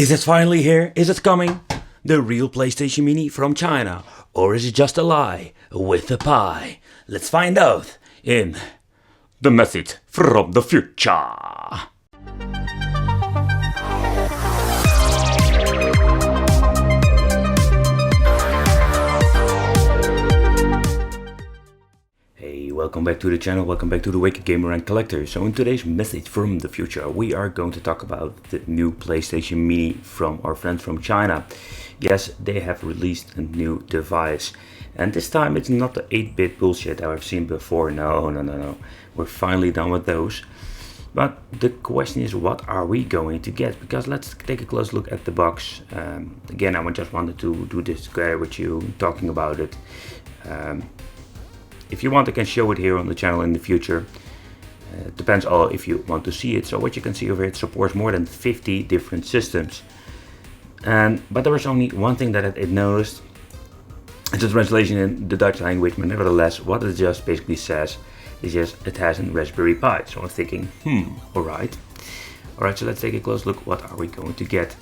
Is it finally here? Is it coming? The real PlayStation Mini from China? Or is it just a lie with a pie? Let's find out in The Message from the Future. Hey, welcome back to the channel, welcome back to the Wicked Gamer and Collector. So in today's Message from the Future, we are going to talk about the new PlayStation Mini from our friends from China. Yes, they have released a new device. And this time it's not the 8-bit bullshit that I've seen before. No. We're finally done with those. But the question is, what are we going to get? Because let's take a close look at the box. Again, I just wanted to do this together with you, talking about it. If you want, I can show it here on the channel in the future. It depends on if you want to see it. So what you can see over here, it supports more than 50 different systems. But there was only one thing that it noticed. It's a translation in the Dutch language, but nevertheless, what it just basically says is just it has a Raspberry Pi. So I'm thinking, alright. Alright, so let's take a close look. What are we going to get?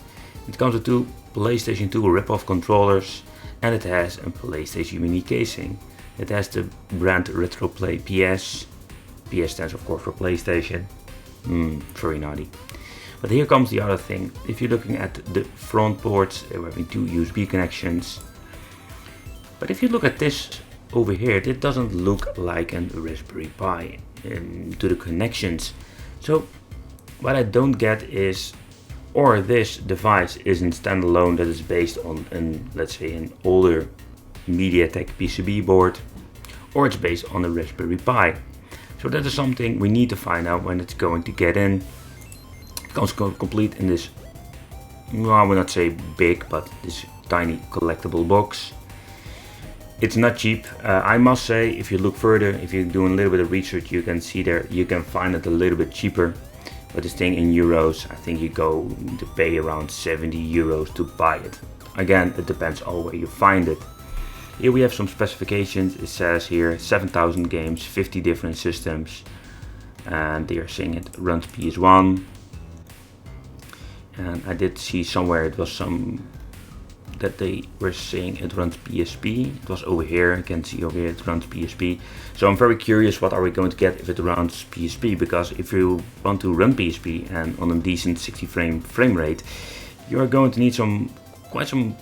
It comes with two PlayStation 2 rip-off controllers, and it has a PlayStation Mini casing. It has the brand RetroPlay PS. PS stands of course for PlayStation. Very naughty. But here comes the other thing. If you're looking at the front ports, we're having two USB connections. But if you look at this over here, it doesn't look like a Raspberry Pi to the connections. So what I don't get is, or this device isn't standalone, that is based on let's say an older MediaTek PCB board, or it's based on a Raspberry Pi. So that is something we need to find out when it's going to get in. It comes complete in this, well, I would not say big, but this tiny collectible box. It's not cheap. I must say, if you look further, if you're doing a little bit of research, you can see there, you can find it a little bit cheaper. But this thing in euros, I think you go to pay around 70 euros to buy it. Again, it depends on where you find it. Here we have some specifications. It says here 7,000 games, 50 different systems, and they are saying it runs PS1. And I did see somewhere it was that they were saying it runs PSP. It was over here. You can see over here it runs PSP. So I'm very curious, what are we going to get if it runs PSP? Because if you want to run PSP and on a decent 60 frame rate, you are going to need quite some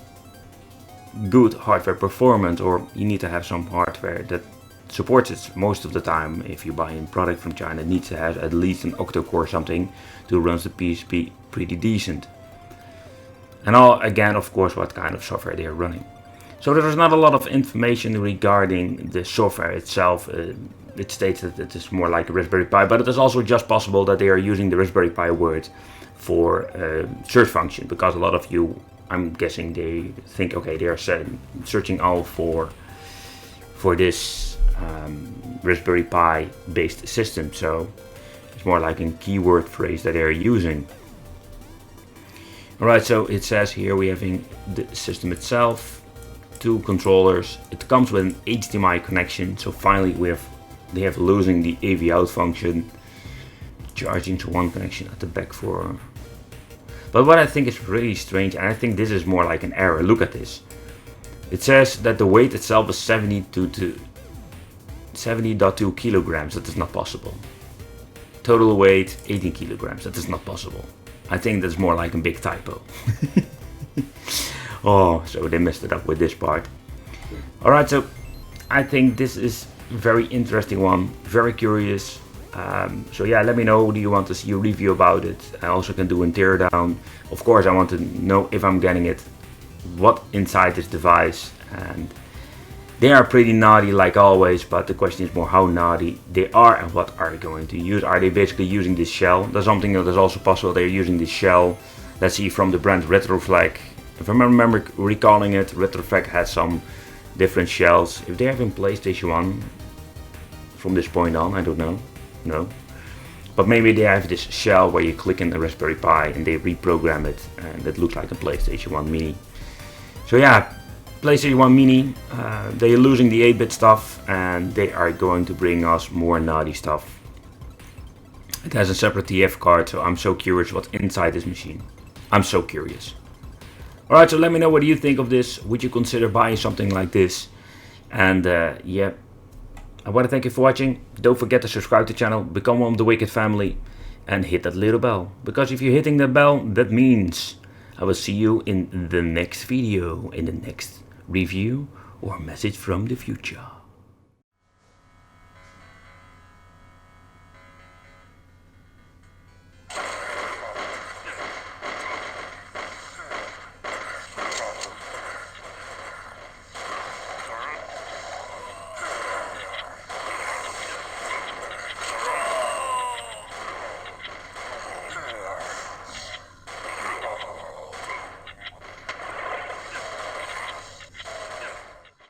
good hardware performance, or you need to have some hardware that supports it. Most of the time, if you buy a product from China, it needs to have at least an octa-core or something to run the PSP pretty decent. And again, of course, what kind of software they are running. So there is not a lot of information regarding the software itself. It states that it is more like a Raspberry Pi, but it is also just possible that they are using the Raspberry Pi word for search function, because a lot of you, I'm guessing, they think, okay, they are searching all for this Raspberry Pi based system. So it's more like a keyword phrase that they are using. Alright, so it says here we having the system itself, two controllers. It comes with an HDMI connection. So finally they have losing the AV out function, charging to one connection at the back for. But what I think is really strange, and I think this is more like an error, look at this. It says that the weight itself is 70.2 kilograms. That is not possible. Total weight 18 kilograms. That is not possible. I think that's more like a big typo. Oh, so they messed it up with this part. Alright, so I think this is a very interesting one. Very curious. So yeah, let me know, do you want to see a review about it? I also can do a teardown. Of course, I want to know if I'm getting it, what inside this device. And they are pretty naughty like always, but the question is more how naughty they are and what are they going to use. Are they basically using this shell? That's something that is also possible. They're using this shell, let's see, from the brand RetroFlag. If I remember recalling it, RetroFlag had some different shells. If they have in PlayStation 1 from this point on, I don't know. No, but maybe they have this shell where you click in the Raspberry Pi and they reprogram it, and it looks like a PlayStation 1 Mini. So yeah, PlayStation 1 Mini, they're losing the 8-bit stuff, and they are going to bring us more naughty stuff. It has a separate TF card, so I'm so curious what's inside this machine. I'm so curious. Alright, so let me know what you think of this. Would you consider buying something like this? And yeah, I want to thank you for watching. Don't forget to subscribe to the channel, become one of the Wicked family, and hit that little bell. Because if you're hitting the bell, that means I will see you in the next video, in the next review or message from the future.